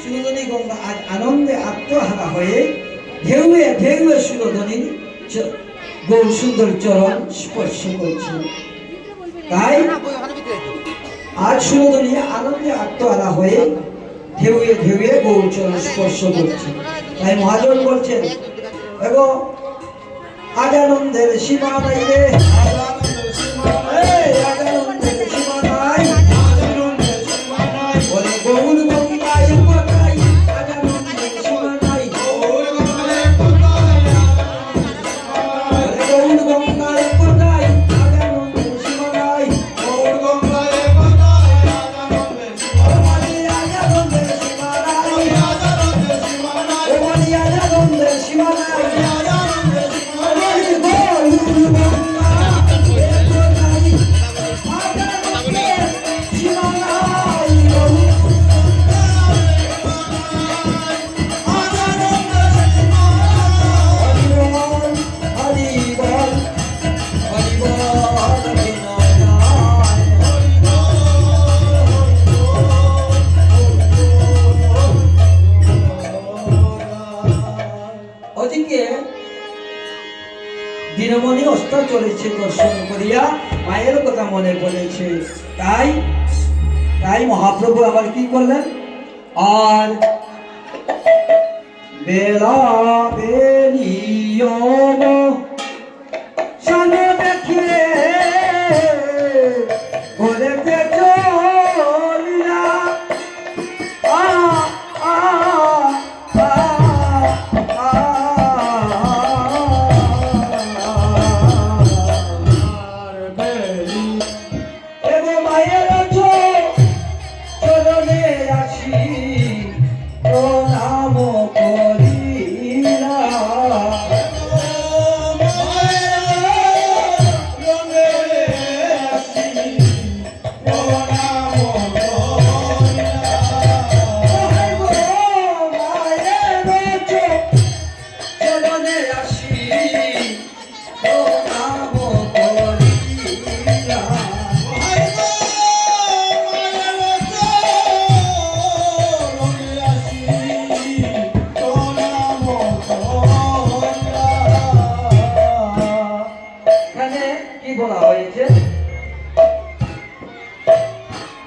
সুরধনী গঙ্গা আজ আনন্দে আত্মহারা হয়ে ঢেউয়ে ঢেউয়ে সুরধনী গৌর সুন্দর চরণ স্পর্শ করছে। তাই আজ সুরধনী আনন্দে আত্মহারা হয়ে ঢেউয়ে ঢেউয়ে গৌর চরণ স্পর্শ করছে। তাই মহাজন বলছেন, এবং আজ আনন্দের সীমা নাই রে, আনন্দের সীমা নাই, বলে গৌর গঙ্গায় কোথায়, আজ আনন্দের সীমা নাই, বলে গৌর গঙ্গায় কোথায়, আজ আনন্দের সীমা নাই, আজ আনন্দের সীমা নাই, আজ আনন্দের সীমা নাই। দিনমণি অস্ত চলেছে, দর্শন করিয়া মায়ের কথা মনে পড়েছে। তাই তাই মহাপ্রভু আবার কি করলেন, আর বেলা বেলিয়ম সামনে দেখিয়ে ঘরেতে চলিলা,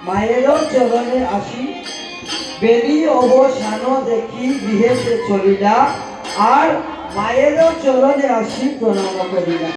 মায়েরও চরণে আসি, বেরি অবসান দেখি গৃহেতে চলিলা, আর মায়েরও চরণে আসি প্রণাম করিলা।